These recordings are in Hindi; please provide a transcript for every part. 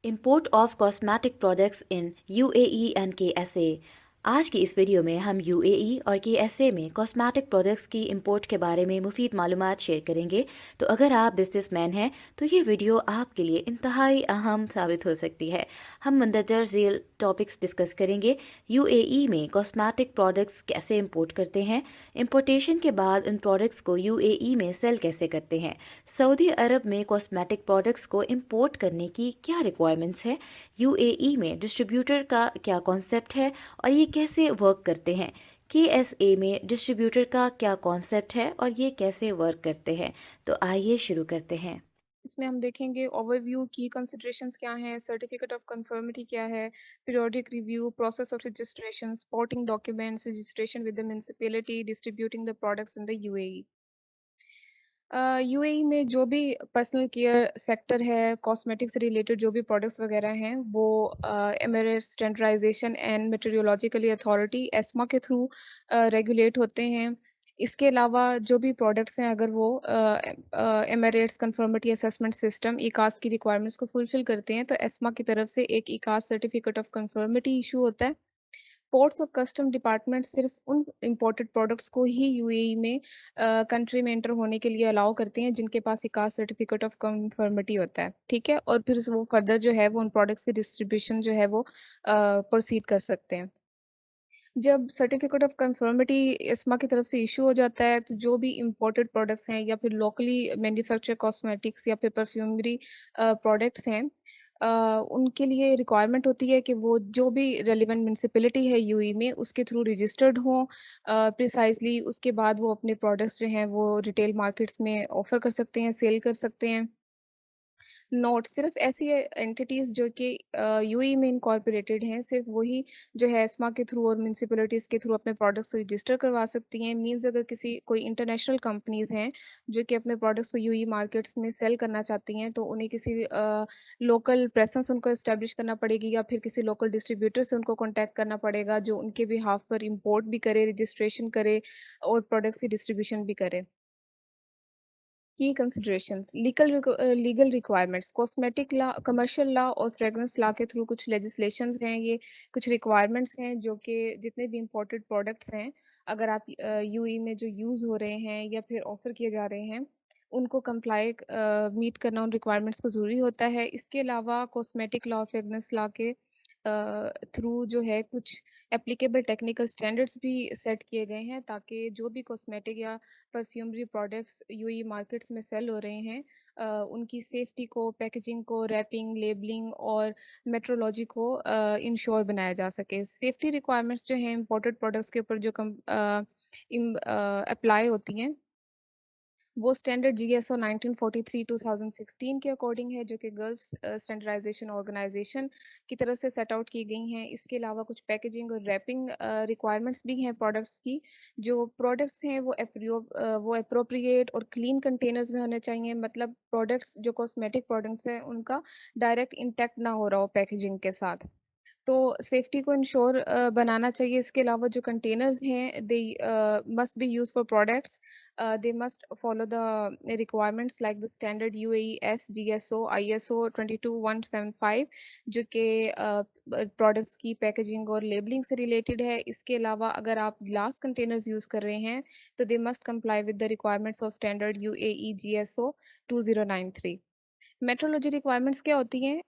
Import of cosmetic products in UAE and KSA। आज की इस वीडियो में हम UAE और KSA में कॉस्मेटिक प्रोडक्ट्स की इंपोर्ट के बारे में मुफीद मालूमात शेयर करेंगे। तो अगर आप बिजनेसमैन हैं तो ये वीडियो आपके लिए इंतहाई अहम साबित हो सकती है। हम मंदरजा झील टॉपिक्स डिस्कस करेंगे। UAE में कॉस्मेटिक प्रोडक्ट्स कैसे इंपोर्ट करते हैं, इंपोर्टेशन के बाद उन प्रोडक्ट्स को UAE में सेल कैसे करते हैं, सऊदी अरब में कॉस्मेटिक प्रोडक्ट्स को इंपोर्ट करने की क्या रिक्वायरमेंट्स है, UAE में डिस्ट्रीब्यूटर का क्या कॉन्सेप्ट है और ये कैसे वर्क करते हैं, KSA में डिस्ट्रीब्यूटर का क्या कॉन्सेप्ट है और ये कैसे वर्क करते हैं। तो आइए शुरू करते हैं। इसमें हम देखेंगे ओवरव्यू की कंसिडरेशंस क्या हैं, सर्टिफिकेट ऑफ कंफर्मिटी क्या है, periodic review, process of registration, supporting documents, registration with the municipality, distributing the products in the UAE. UAE में जो भी पर्सनल केयर सेक्टर है, कॉस्मेटिक्स से रिलेटेड जो भी प्रोडक्ट्स वगैरह हैं, वो Emirates standardisation and metrologically authority ESMA के थ्रू रेगुलेट होते हैं। इसके अलावा जो भी प्रोडक्ट्स हैं, अगर वो एमिरेट्स कंफर्मिटी असेसमेंट सिस्टम इकास की रिक्वायरमेंट्स को फुलफिल करते हैं, तो एस्मा की तरफ से एक इकास सर्टिफिकेट ऑफ कंफर्मिटी इशू होता है। पोर्ट्स और कस्टम डिपार्टमेंट सिर्फ उन इम्पोर्टेड प्रोडक्ट्स को ही यूएई में कंट्री में एंटर होने के लिए अलाउ करते हैं जिनके पास इकास सर्टिफिकेट ऑफ कंफर्मिटी होता है, ठीक है? और फिर वो फर्दर जो है वो उन प्रोडक्ट्स की डिस्ट्रीब्यूशन जो है वो प्रोसीड कर सकते हैं। जब सर्टिफिकेट ऑफ कंफर्मिटी इस्मा की तरफ से इशू हो जाता है, तो जो भी इम्पोर्टेड प्रोडक्ट्स हैं या फिर लोकली मैन्युफैक्चर कॉस्मेटिक्स या फिर परफ्यूमरी प्रोडक्ट्स हैं, उनके लिए रिक्वायरमेंट होती है कि वो जो भी रेलिवेंट म्युनिसिपैलिटी है यूएई में उसके थ्रू रजिस्टर्ड हों प्रिसाइजली। उसके बाद वो अपने प्रोडक्ट्स जो हैं वो रिटेल मार्केट्स में ऑफर कर सकते हैं, सेल कर सकते हैं। नोट सिर्फ ऐसी एंटिटीज़ जो कि यूएई में इनकॉर्पोरेटेड हैं, सिर्फ वही जो है एस्मा के थ्रू और म्युनिसिपैलिटीज़ के थ्रू अपने प्रोडक्ट्स रजिस्टर करवा सकती हैं। मीन्स अगर किसी कोई इंटरनेशनल कंपनीज़ हैं, जो कि अपने प्रोडक्ट्स को यूएई मार्केट्स में सेल करना चाहती हैं, तो उन्हें किसी लोकल प्रेज़ेंस उनको एस्टेब्लिश करना पड़ेगी या फिर किसी लोकल डिस्ट्रीब्यूटर से उनको कॉन्टैक्ट करना पड़ेगा, जो उनके बिहाफ़ पर इम्पोर्ट भी करे, रजिस्ट्रेशन करे और प्रोडक्ट्स की डिस्ट्रीब्यूशन भी करे। की considerations legal requirements cosmetic law, commercial law और फ्रेग्रेंस लॉ के थ्रू कुछ लेजिस्लेशंस हैं। ये कुछ रिक्वायरमेंट्स हैं जो कि जितने भी इम्पोर्टेड प्रोडक्ट्स हैं, अगर आप यूएई में जो यूज़ हो रहे हैं या फिर ऑफर किए जा रहे हैं, उनको कंप्लाई मीट करना उन रिक्वायरमेंट्स को ज़रूरी होता है। इसके अलावा कॉस्मेटिक लॉ, फ्रेग्रेंस लॉ के थ्रू जो है कुछ एप्लीकेबल टेक्निकल स्टैंडर्ड्स भी सेट किए गए हैं, ताकि जो भी कॉस्मेटिक या परफ्यूमरी प्रोडक्ट्स यूएई मार्केट्स में सेल हो रहे हैं, उनकी सेफ्टी को, पैकेजिंग को, रैपिंग, लेबलिंग और मेट्रोलॉजी को इंश्योर बनाया जा सके। सेफ्टी रिक्वायरमेंट्स जो हैं इम्पोर्टेड प्रोडक्ट्स के ऊपर जो अप्लाई होती हैं, वो स्टैंडर्ड जीएसओ 1943-2016 के अकॉर्डिंग है, जो कि गल्फ स्टैंडर्डाइजेशन ऑर्गेनाइजेशन की तरफ से सेट आउट की गई हैं। इसके अलावा कुछ पैकेजिंग और रैपिंग रिक्वायरमेंट्स भी हैं प्रोडक्ट्स की। जो प्रोडक्ट्स हैं वो एप्रोप्रिएट और क्लीन कंटेनर्स में होने चाहिए। मतलब प्रोडक्ट्स जो कॉस्मेटिक प्रोडक्ट्स हैं उनका डायरेक्ट इंटैक्ट ना हो रहा हो पैकेजिंग के साथ। तो सेफ्टी को इंश्योर बनाना चाहिए। इसके अलावा जो कंटेनर्स हैं, they must be used for products, they must follow the requirements like the standard UAE GSO ISO 22175, जो कि प्रोडक्ट्स की पैकेजिंग और लेबलिंग से रिलेटेड है। इसके अलावा अगर आप ग्लास कंटेनर्स यूज कर रहे हैं, तो they must comply with the requirements of standard UAE GSO 2093। Metrology requirements क्या होती हैं?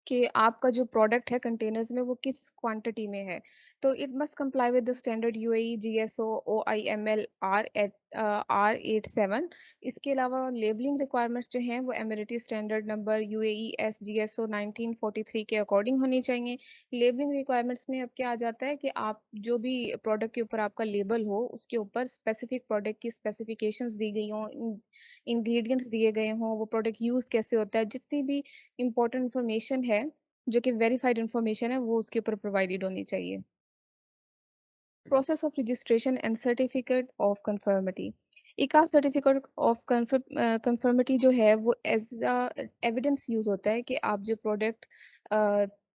कि आपका जो प्रोडक्ट है कंटेनर्स में वो किस क्वांटिटी में है। तो it must comply with the standard UAE GSO OIML R87। इसके अलावा लेबलिंग रिक्वायरमेंट्स जो हैं वो Emirati standard number UAE SGSO 1943 के अकॉर्डिंग होनी चाहिए। लेबलिंग रिक्वायरमेंट्स में अब क्या आ जाता है कि आप जो भी प्रोडक्ट के ऊपर आपका लेबल हो, उसके ऊपर स्पेसिफिक प्रोडक्ट की स्पेसिफिकेशंस दी गई हों, इंग्रेडिएंट्स दिए गए हों, वो प्रोडक्ट यूज़ कैसे होता है, जितनी भी इम्पोर्टेंट इन्फॉर्मेशन है, जो कि वेरिफाइड इन्फॉर्मेशन है, वो उसके ऊपर प्रोवाइडेड होनी चाहिए। Process of registration and certificate of conformity. इकास सर्टिफिकेट ऑफ कंफर्मिटी जो है वो एज अ एविडेंस यूज होता है कि आप जो प्रोडक्ट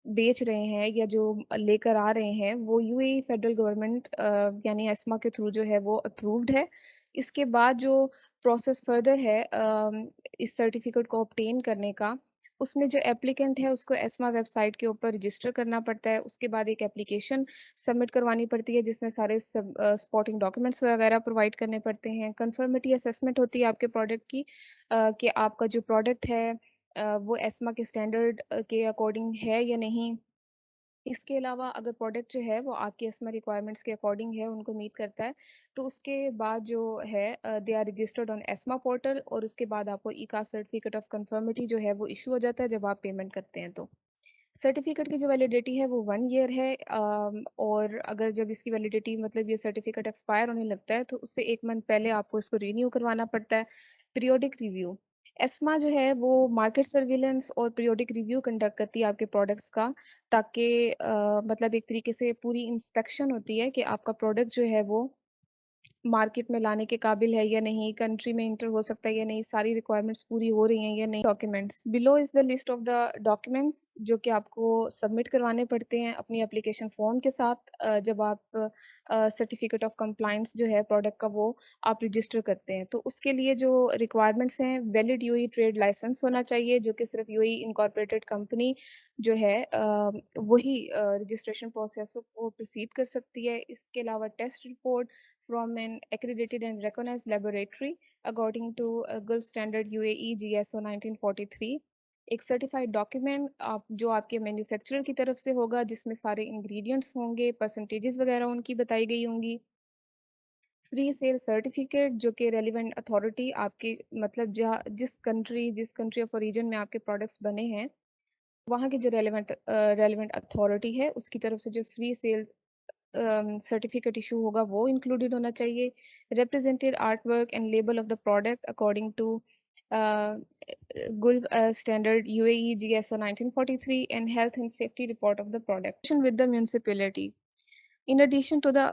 बेच रहे हैं या जो लेकर आ रहे हैं, वो यूएई फेडरल गवर्नमेंट यानी एस्मा के थ्रू जो है वो अप्रूव्ड है। इसके बाद जो प्रोसेस फर्दर है इस सर्टिफिकेट को ऑब्टेन करने का, उसमें जो एप्लीकेंट है उसको एस्मा वेबसाइट के ऊपर रजिस्टर करना पड़ता है। उसके बाद एक एप्लीकेशन सबमिट करवानी पड़ती है जिसमें सारे सपोर्टिंग डॉक्यूमेंट्स वगैरह प्रोवाइड करने पड़ते हैं। कंफर्मिटी असेसमेंट होती है आपके प्रोडक्ट की कि आपका जो प्रोडक्ट है वो एस्मा के स्टैंडर्ड के अकॉर्डिंग है या नहीं। इसके अलावा अगर प्रोडक्ट जो है वो आपके एस्मा रिक्वायरमेंट्स के अकॉर्डिंग है, उनको मीट करता है, तो उसके बाद जो है they are registered on ESMA portal और उसके बाद आपको ई-कास्ट सर्टिफिकेट ऑफ कंफर्मिटी जो है वो इशू हो जाता है जब आप पेमेंट करते हैं तो। सर्टिफिकेट की जो वैलिडिटी है वो 1 ईयर है और अगर जब इसकी वैलिडिटी मतलब ये सर्टिफिकेट एक्सपायर होने लगता है तो उससे 1 मंथ पहले आपको इसको रिन्यू करवाना पड़ता है। पीरियोडिक रिव्यू एस्मा जो है वो मार्केट सर्विलेंस और पीरियोडिक रिव्यू कंडक्ट करती है आपके प्रोडक्ट्स का ताकि मतलब एक तरीके से पूरी इंस्पेक्शन होती है कि आपका प्रोडक्ट जो है वो मार्केट में लाने के काबिल है या नहीं, कंट्री में एंटर हो सकता है या नहीं, सारी रिक्वायरमेंट्स पूरी हो रही हैं या नहीं। Documents below is the list of the documents जो कि आपको सबमिट करवाने पड़ते हैं अपनी एप्लीकेशन फॉर्म के साथ जब आप सर्टिफिकेट ऑफ कंप्लायंस जो है प्रोडक्ट का वो आप रजिस्टर करते हैं। तो उसके लिए जो रिक्वायरमेंट्स हैं वैलिड यूएई ट्रेड लाइसेंस होना चाहिए जो कि सिर्फ यूएई इनकॉर्पोरेटेड कंपनी जो है वही रजिस्ट्रेशन प्रोसेस को प्रोसीड कर सकती है। इसके अलावा test report from an accredited and recognized laboratory according to Gulf Standard UAE GSO 1943 एक सर्टिफाइड डॉक्यूमेंट आप जो आपके मैन्युफैक्चरर की तरफ से होगा जिसमें सारे इंग्रेडिएंट्स होंगे परसेंटेजेस वगैरह उनकी बताई गई होंगी फ्री सेल सर्टिफिकेट जो कि रेलिवेंट अथॉरिटी आपके मतलब जहाँ जिस कंट्री ऑफ ओरिजिन में आपके प्रोडक्ट्स बने हैं वहाँ की जो रेलिवेंट अथॉरिटी है उसकी तरफ से जो फ्री सेल सर्टिफिकेट इशू होगा वो इंक्लूडेड होना चाहिए represented art work and label of the product according to Gulf Standard UAE GSO 1943 and health and safety report of the product with the municipality. In addition to the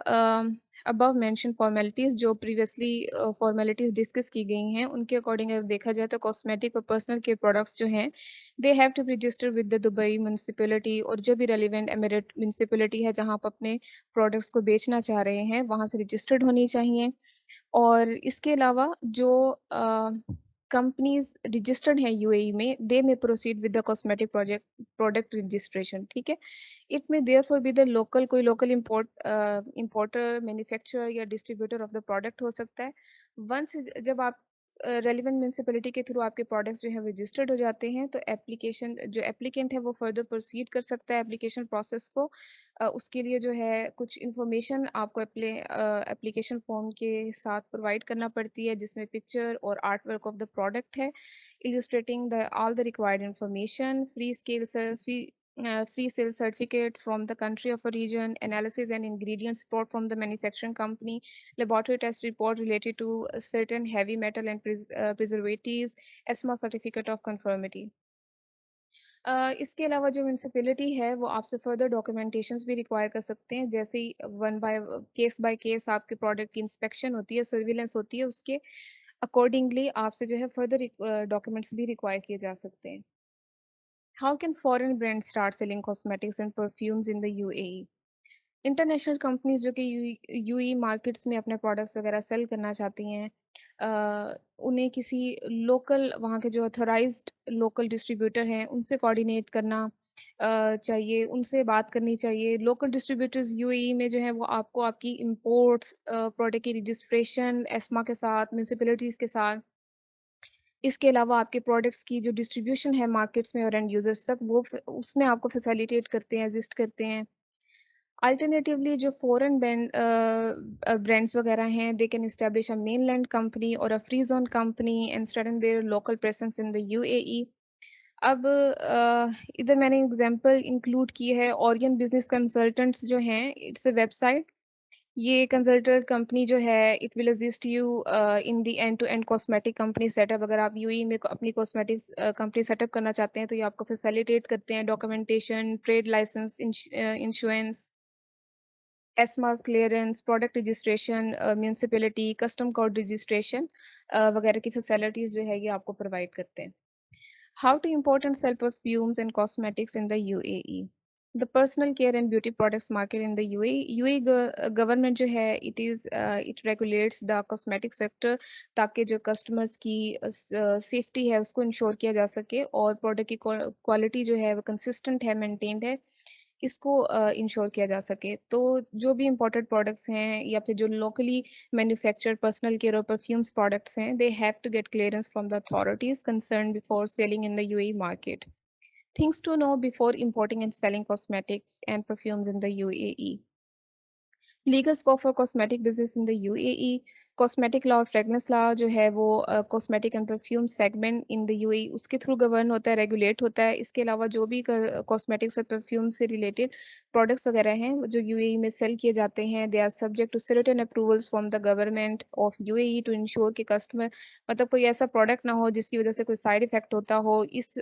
above mentioned formalities जो previously formalities discuss की गई हैं उनके according अगर देखा जाए तो cosmetic और personal care products जो हैं they have to be registered with the Dubai municipality और जो भी relevant emirate municipality है जहाँ आप अपने products को बेचना चाह रहे हैं वहाँ से registered होनी चाहिए और इसके अलावा जो कंपनीज रजिस्टर्ड हैं यूएई में दे में proceed with the cosmetic product registration ठीक है इट में देयरफॉर बी द लोकल कोई लोकल इंपोर्टर मैन्युफैक्चरर या डिस्ट्रीब्यूटर ऑफ द प्रोडक्ट हो सकता है वंस जब आप रेलिवेंट म्यूनसिपैलिटी के थ्रू आपके प्रोडक्ट्स जो है रजिस्टर्ड हो जाते हैं तो एप्लीकेशन जो एप्लीकेंट है वो फर्दर प्रोसीड कर सकता है एप्लीकेशन प्रोसेस को उसके लिए जो है कुछ इन्फॉर्मेशन आपको एप्लीकेशन फॉर्म के साथ प्रोवाइड करना पड़ती है जिसमें पिक्चर और art work of the product है illustrating the all the required information free sale certificate from the country of origin analysis and ingredients report from the manufacturing company laboratory test report related to certain heavy metal and preservatives ESMA certificate of conformity इसके अलावा जो म्यूनसिपैलिटी है वो आपसे फर्दर डॉक्यूमेंटेशंस भी रिक्वायर कर सकते हैं जैसे ही बाय केस आपके प्रोडक्ट की इंस्पेक्शन होती है सर्विलेंस होती है उसके अकॉर्डिंगली आपसे जो है फर्दर डॉक्यूमेंट्स भी रिक्वायर किए जा सकते हैं how can foreign brand start selling cosmetics and perfumes in the UAE international companies जो कि यूई मार्केट्स में अपने प्रोडक्ट्स वगैरह सेल करना चाहती हैं उन्हें किसी लोकल वहाँ के जो अथोराइज्ड लोकल डिस्ट्रीब्यूटर हैं उनसे कोऑर्डिनेट करना चाहिए उनसे बात करनी चाहिए लोकल डिस्ट्रीब्यूटर्स यूएई में जो है वो आपको आपकी इंपोर्ट्स प्रोडक्ट की रजिस्ट्रेशन एस्मा के साथ म्यूनसिपैलिटीज़ के साथ इसके अलावा आपके प्रोडक्ट्स की जो डिस्ट्रीब्यूशन है मार्केट्स में और एंड यूजर्स तक वो उसमें आपको फैसिलिटेट करते हैं असिस्ट करते हैं अल्टरनेटिवली जो फॉरेन ब्रांड्स वगैरह हैं they can establish a mainland company और a free zone company and start their local presence in the UAE अब इधर मैंने एग्जांपल इंक्लूड की है ओरियन बिजनेस कंसल्टेंट्स जो हैं इट्स अ वेबसाइट ये कंसल्टेंट कंपनी जो है it will assist you in the end to end cosmetic company setup अगर आप यूएई में अपनी कॉस्मेटिक्स कंपनी सेटअप करना चाहते हैं तो ये आपको फैसिलिटेट करते हैं documentation trade licence insurance ESMA's clearance product registration municipality custom code registration वगैरह की फैसिलिटीज़ जो है ये आपको प्रोवाइड करते हैं how to import and sell perfumes and cosmetics in the UAE the personal care and beauty products market in the UAE government जो है it regulates the cosmetic sector ताकि जो कस्टमर्स की सेफ्टी है उसको इंश्योर किया जा सके और प्रोडक्ट की क्वालिटी जो है वो कंसिस्टेंट है, मेंटेन्ड है, इसको इंश्योर किया जा सके। तो जो भी इम्पोर्टेड प्रोडक्ट्स हैं या फिर जो लोकली मैन्युफैक्चर्ड पर्सनल केयर और परफ्यूम्स प्रोडक्ट्स हैं, they have to get clearance from the authorities concerned before selling in the UAE market. Things to know before importing and selling cosmetics and perfumes in the UAE. Legal scope for cosmetic business in the UAE. Cosmetic law और फ्रेगनेंस लॉ जो है वो cosmetic and perfume segment in the UAE उसके थ्रू गवर्न होता है, रेगुलेट होता है। इसके अलावा जो भी कॉस्मेटिक्स और परफ्यूम से रिलेटेड प्रोडक्ट्स वगैरह हैं वो जो यूएई में सेल किए जाते हैं, they are subject to certain approvals from the government of UAE to ensure कि कस्टमर मतलब कोई ऐसा प्रोडक्ट ना हो जिसकी वजह से कोई साइड इफेक्ट होता हो। इस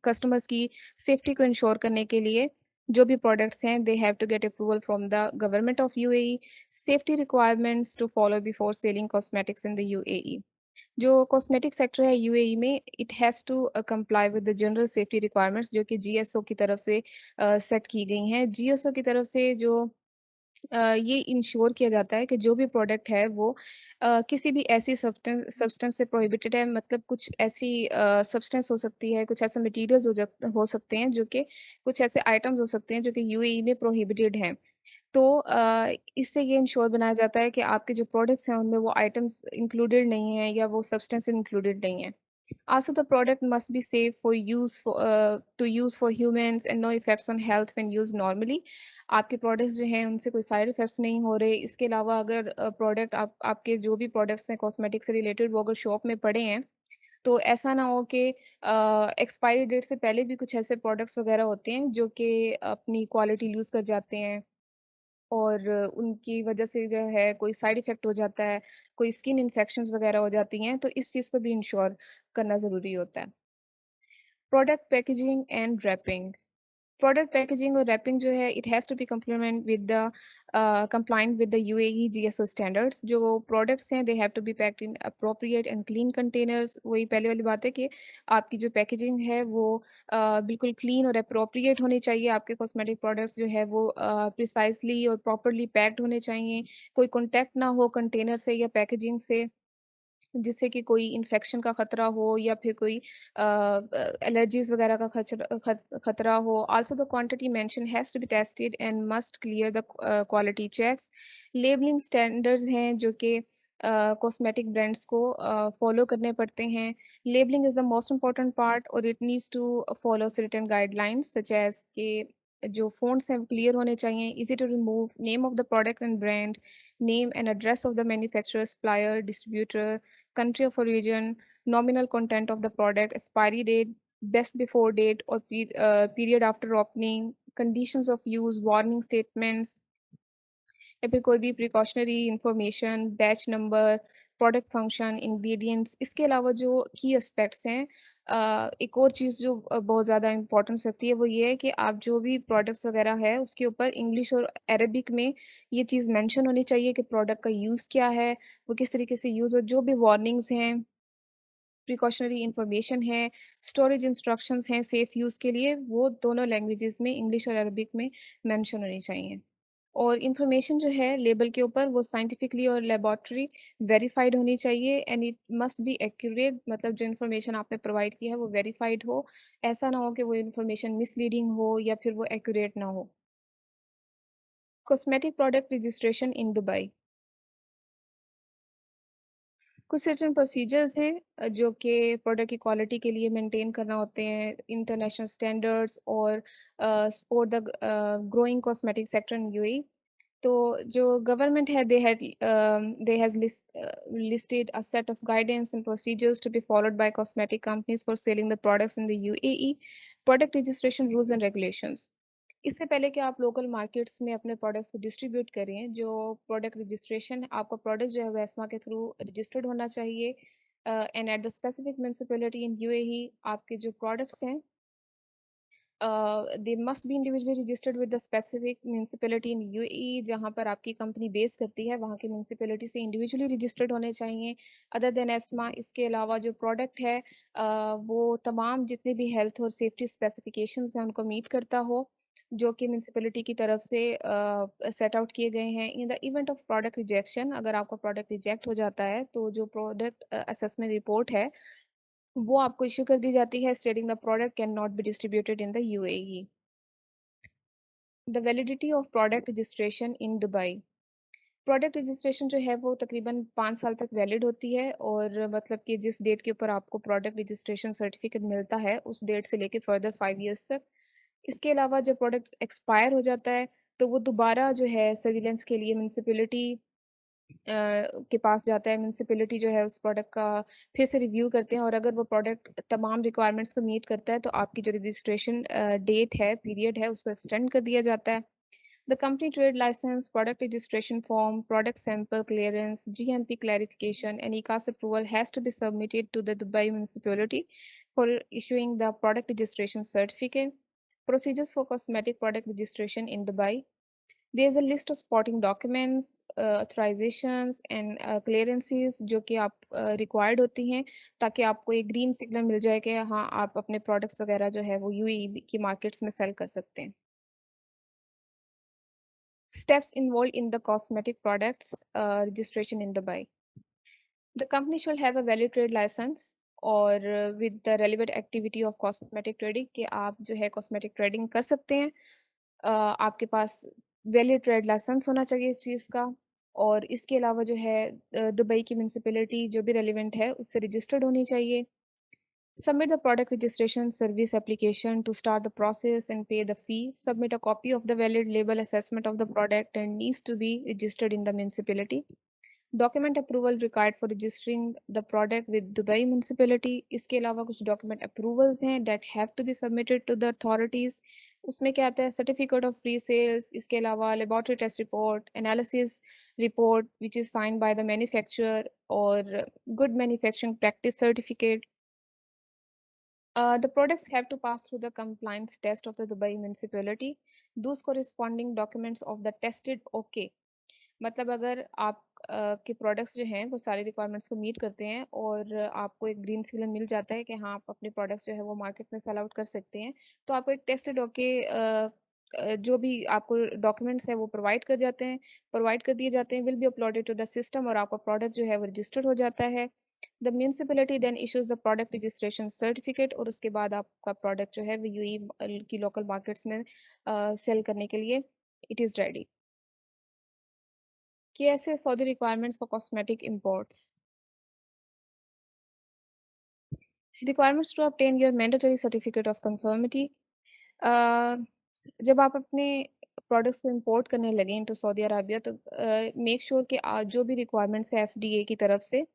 कस्टमर्स की सेफ्टी को इंश्योर करने के लिए जो भी प्रोडक्ट्स हैं they have to get approval from the government of UAE. Safety requirements to follow before selling cosmetics in the UAE. जो कॉस्मेटिक सेक्टर है यूएई में it has to comply with the general safety requirements जो कि जीएसओ की तरफ से सेट की गई हैं। जीएसओ की तरफ से जो ये इंश्योर किया जाता है कि जो भी प्रोडक्ट है वो किसी भी ऐसी सब्सटेंस से प्रोहिबिटेड है, मतलब कुछ ऐसी सब्सटेंस हो सकती है, कुछ ऐसे मटेरियल्स हो सकते हैं जो कि कुछ ऐसे आइटम्स हो सकते हैं जो कि यूएई में प्रोहिबिटेड हैं। तो इससे ये इंश्योर बनाया जाता है कि आपके जो प्रोडक्ट्स हैं उनमें वो आइटम्स इंक्लूडेड नहीं है या वो सब्सटेंस इंक्लूडेड नहीं है। Also, the product must be safe for to use for humans and no effects on health when used normally. आपके प्रोडक्ट्स जो हैं उनसे कोई साइड इफेक्ट्स नहीं हो रहे। इसके अलावा अगर प्रोडक्ट आपके जो भी प्रोडक्ट्स हैं कॉस्मेटिक से रिलेटेड वो अगर शॉप में पड़े हैं तो ऐसा ना हो कि एक्सपायरी डेट से पहले भी कुछ ऐसे प्रोडक्ट्स वगैरह होते हैं जो कि अपनी क्वालिटी लूज कर जाते हैं और उनकी वजह से जो है कोई साइड इफ़ेक्ट हो जाता है, कोई स्किन इन्फेक्शंस वगैरह हो जाती हैं, तो इस चीज़ को भी इंश्योर करना ज़रूरी होता है। Product packaging and wrapping. Product packaging और रैपिंग जो है it has to be complement with the compliant with the UAE GSO standards. जो प्रोडक्ट्स हैं they have to be packed in appropriate and clean containers. वही पहले वाली बात है कि आपकी जो पैकेजिंग है वो बिल्कुल क्लीन और अप्रोप्रिएट होनी चाहिए। आपके कॉस्मेटिक प्रोडक्ट्स जो है वो प्रिसाइजली और प्रॉपरली पैक्ड होने चाहिए। कोई कॉन्टैक्ट ना हो कंटेनर से या पैकेजिंग से जिससे कि कोई इन्फेक्शन का खतरा हो या फिर कोई एलर्जीज वगैरह का खतरा हो। Also the quantity mention has to be tested and must clear the quality checks. Labelling standards हैं जो कि कॉस्मेटिक ब्रांड्स को फॉलो करने पड़ते हैं। Labelling is the most important part और it needs to follow certain guidelines such as के जो फ़ॉन्ट्स हैं वो क्लियर होने चाहिए, easy to remove, name of the product and brand, name and address of the manufacturer, supplier, distributor, country of origin, nominal content of the product, expiry date, best before date or period after opening, conditions of use, warning statements, या फिर कोई भी precautionary information, batch number, product function, ingredients. इसके अलावा जो की एस्पेक्ट्स हैं एक और चीज़ जो बहुत ज़्यादा इम्पोर्टेंस रखती है वो ये है कि आप जो भी प्रोडक्ट्स वगैरह है उसके ऊपर इंग्लिश और अरबिक में ये चीज़ मेंशन होनी चाहिए कि प्रोडक्ट का यूज़ क्या है, वो किस तरीके से यूज़ और जो भी वार्निंग्स हैं, प्रिकॉशनरी इंफॉर्मेशन है, स्टोरेज इंस्ट्रक्शंस हैं सेफ यूज़ के लिए, वो दोनों लैंग्वेजेस में इंग्लिश और अरबिक में मेंशन होनी चाहिए। और इन्फॉर्मेशन जो है लेबल के ऊपर वो साइंटिफिकली और लेबोरेटरी वेरीफाइड होनी चाहिए and it must be accurate. मतलब जो इन्फॉर्मेशन आपने प्रोवाइड की है वो वेरीफाइड हो। ऐसा ना हो कि वो इन्फॉर्मेशन मिसलीडिंग हो या फिर वो एक्यूरेट ना हो। Cosmetic product registration in Dubai. कुछ सर्टेन प्रोसीजर्स हैं जो कि प्रोडक्ट की क्वालिटी के लिए मेंटेन करना होते हैं, इंटरनेशनल स्टैंडर्ड्स और support the growing cosmetic sector in UAE. तो जो गवर्नमेंट है they has listed a set of guidance and procedures to be followed by cosmetic companies for selling the products in the UAE, product registration rules and regulations। इससे पहले कि आप लोकल मार्केट्स में अपने प्रोडक्ट्स को डिस्ट्रीब्यूट करें, जो प्रोडक्ट रजिस्ट्रेशन आपका प्रोडक्ट जो है वो एस्मा के थ्रू रजिस्टर्ड होना चाहिए and at the specific municipality in UAE आपके जो प्रोडक्ट्स हैं they must be individually registered with the specific municipality in UAE जहाँ पर आपकी कंपनी बेस करती है वहाँ की म्यूनिसिपैलिटी से इंडिविजुअली रजिस्टर्ड होने चाहिए अदर देन एस्मा। इसके अलावा जो प्रोडक्ट है वो तमाम जितने भी हेल्थ और सेफ्टी स्पेसिफिकेशंस हैं उनको मीट करता हो। जो कि म्युनिसिपैलिटी की तरफ से सेट आउट किए गए हैं। In the event of product rejection, अगर आपका प्रोडक्ट रिजेक्ट हो जाता है, तो जो प्रोडक्ट असेसमेंट रिपोर्ट है, वो आपको इश्यू कर दी जाती है, stating the product can not be distributed in the UAE. The validity of product registration in Dubai. Product registration जो है वो तकरीबन 5 साल तक वैलिड होती है, और मतलब कि जिस डेट के ऊपर आपको प्रोडक्ट रजिस्ट्रेशन सर्टिफिकेट मिलता है, उस डेट से लेके फर्दर 5 इयर्स तक। इसके अलावा जब प्रोडक्ट एक्सपायर हो जाता है, तो वो दोबारा जो है सर्विलेंस के लिए म्युनिसिपैलिटी के पास जाता है। म्युनिसिपैलिटी जो है उस प्रोडक्ट का फिर से रिव्यू करते हैं, और अगर वो प्रोडक्ट तमाम रिक्वायरमेंट्स को मीट करता है, तो आपकी जो रजिस्ट्रेशन डेट है, पीरियड है, उसको एक्सटेंड कर दिया जाता है। The company trade license, product registration form, product sample clearance, GMP clarification, and ECAS approval has to be submitted to the Dubai municipality for issuing the product registration certificate. Procedures for cosmetic product registration in Dubai. There is a list of supporting documents, authorizations and clearances जो कि आप required होती हैं, ताकि आपको एक green signal मिल जाए कि हाँ, आप अपने products वगैरह जो है वो UAE की markets में sell कर सकते हैं। Steps involved in the cosmetic products registration in Dubai. The company should have a valid trade license, और with the relevant activity of cosmetic trading, कि आप जो है cosmetic trading कर सकते हैं। आपके पास valid trade license होना चाहिए इस चीज़ का, और इसके अलावा जो है दुबई की म्युनिसिपैलिटी जो भी रेलिवेंट है उससे रजिस्टर्ड होनी चाहिए। Submit the product registration service application to start the process and pay the fee. Submit a copy of the valid label assessment of the product and needs to be registered in the municipality. Document approval required for registering the product with Dubai municipality. इसके अलावा कुछ document approvals हैं that have to be submitted to the authorities. उसमें क्या आता है? Certificate of free sales, इसके अलावा laboratory test report, analysis report which is signed by the manufacturer, और good manufacturing practice certificate. The products have to pass through the compliance test of the Dubai municipality. Those corresponding documents of the tested okay. मतलब अगर आप के प्रोडक्ट्स जो हैं वो सारे रिक्वायरमेंट्स को मीट करते हैं, और आपको एक ग्रीन सिग्नल मिल जाता है कि हाँ, आप अपने प्रोडक्ट्स जो है वो मार्केट में सेल आउट कर सकते हैं, तो आपको एक टेस्टेड ओके जो भी आपको डॉक्यूमेंट्स है वो प्रोवाइड कर दिए जाते हैं, will be uploaded to the system, और आपका प्रोडक्ट जो है वो रजिस्टर्ड हो जाता है। The municipality then issues the product registration certificate, और उसके बाद आपका प्रोडक्ट जो है वो यूएई की लोकल मार्केट्स में सेल करने के लिए इट इज़ रेडी। कि ऐसे Saudi requirements for cosmetic imports. Requirements to obtain your mandatory certificate of conformity. जब आप अपने प्रोडक्ट्स को इंपोर्ट करने लगे इनटू सऊदी अरेबिया, तो मेक श्योर कि जो भी रिक्वायरमेंट्स है एफडीए की तरफ से,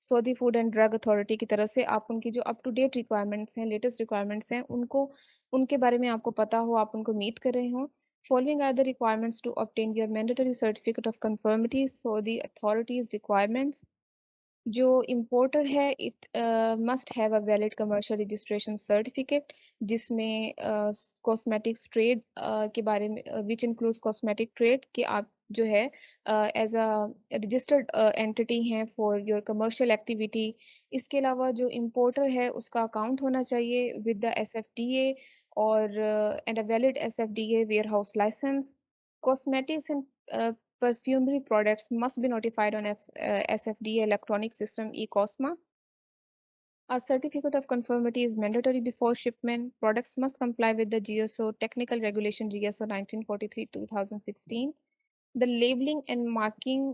Saudi food and drug authority की तरफ से, आप उनकी जो अप टू डेट रिक्वायरमेंट्स हैं, लेटेस्ट रिक्वायरमेंट्स हैं, उनको उनके बारे में आपको पता हो, आप उनको मीट कर रहे हों। Following are the requirements to obtain your mandatory certificate of conformity. So the authorities requirements, जो इम्पोर्टर है it must have a valid commercial registration certificate, जिसमें कॉस्मेटिक्स ट्रेड के बारे में, विच इंक्लूड्स कॉस्मेटिक ट्रेड, कि आप जो है एज अ रजिस्टर्ड एंटिटी हैं फॉर योर कमर्शियल एक्टिविटी। इसके अलावा जो इम्पोर्टर है उसका अकाउंट होना चाहिए विद द एसएफडीए, और and a valid SFDA warehouse licence. Cosmetics and perfumery products must be notified on SFDA electronic system eCosma. A certificate of conformity is mandatory before shipment. Products must comply with the GSO Technical Regulation GSO 1943-2016. The labeling and marking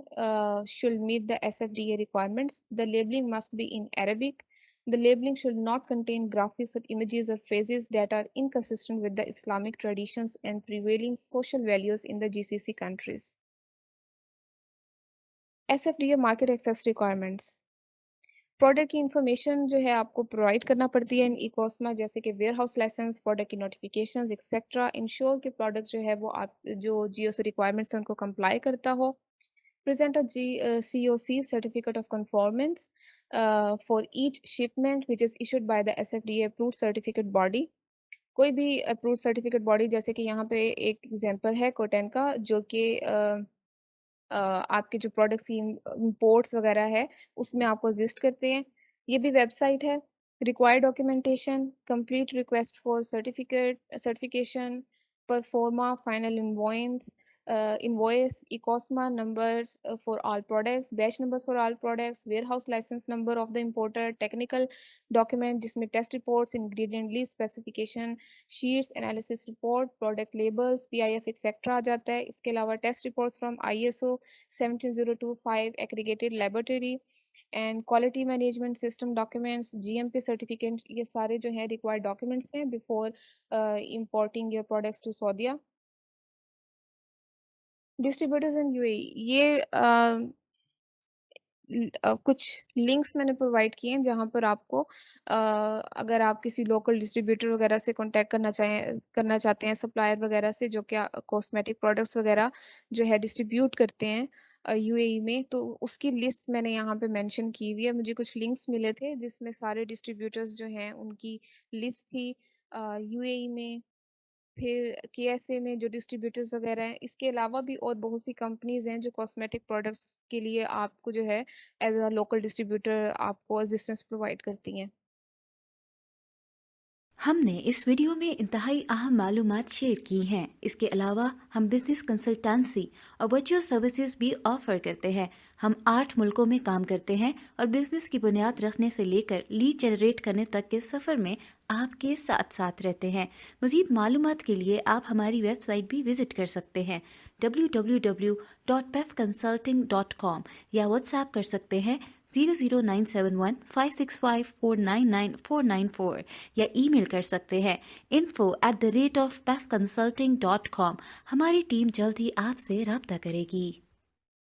should meet the SFDA requirements. The labeling must be in Arabic. The labeling should not contain graphics or images or phrases that are inconsistent with the Islamic traditions and prevailing social values in the GCC countries. SFDA market access requirements. Product की इंफॉर्मेशन जो है आपको प्रोवाइड करना पड़ती है इन इकोस्मा, जैसे कि वेयर हाउस लाइसेंस, प्रोडक्ट की नोटिफिकेशंस एक्सेट्रा। इंश्योर कि प्रोडक्ट जो है वो आप जो जीओसी रिक्वायरमेंट्स हैं उनको कंप्लाई करता हो। Present a COC certificate of conformance for each shipment which is issued by the SFDA approved certificate body. कोई भी अप्रूव्ड सर्टिफिकेट बॉडी, जैसे कि यहाँ पे एक एग्जांपल है कोटेन का, जो कि आपके जो प्रोडक्ट्स की इम्पोर्ट्स वगैरह है उसमें आपको रजिस्ट करते हैं। ये भी वेबसाइट है। Required documentation, complete request for certification, performa final invoice, ECOSMA numbers for all products, batch numbers for all products, warehouse license number of the importer, technical document जिसमें test reports, ingredient list, specification sheets, analysis report, product labels, PIF etc. आ जाता है. इसके अलावा test reports from ISO 17025 accredited laboratory and quality management system documents, GMP certificate, ये सारे जो है required documents हैं before importing your products to Saudi. Distributors in UAE ये कुछ लिंक्स मैंने प्रोवाइड किए हैं जहां पर आपको अगर आप किसी लोकल डिस्ट्रीब्यूटर वगैरह से कांटेक्ट करना चाहते हैं सप्लायर वगैरह से जो कि कॉस्मेटिक प्रोडक्ट्स वगैरह जो है डिस्ट्रीब्यूट करते हैं यूएई में, तो उसकी लिस्ट मैंने यहाँ पे मेंशन की हुई है. मुझे कुछ लिंक्स मिले थे जिसमें सारे डिस्ट्रीब्यूटर्स जो हैं उनकी लिस्ट थी यूएई में. फिर केएसए में जो डिस्ट्रीब्यूटर्स वगैरह हैं, इसके अलावा भी और बहुत सी कंपनीज हैं जो कॉस्मेटिक प्रोडक्ट्स के लिए आपको जो है एज अ लोकल डिस्ट्रीब्यूटर आपको असिस्टेंस प्रोवाइड करती हैं. हमने इस वीडियो में इंतहाई अहम मालूमात शेयर की हैं. इसके अलावा हम बिजनेस कंसल्टेंसी और वर्चुअल सर्विसेज भी ऑफर करते हैं. हम 8 मुल्कों में काम करते हैं और बिजनेस की बुनियाद रखने से लेकर लीड जनरेट करने तक के सफ़र में आपके साथ साथ रहते हैं. मज़ीद मालूमात के लिए आप हमारी वेबसाइट भी विज़िट कर सकते हैं www.pefconsulting.com या व्हाट्सएप कर सकते हैं 00971565499 या ईमेल कर सकते हैं info@pefconsulting.com. हमारी टीम जल्द ही आपसे राब्ता करेगी.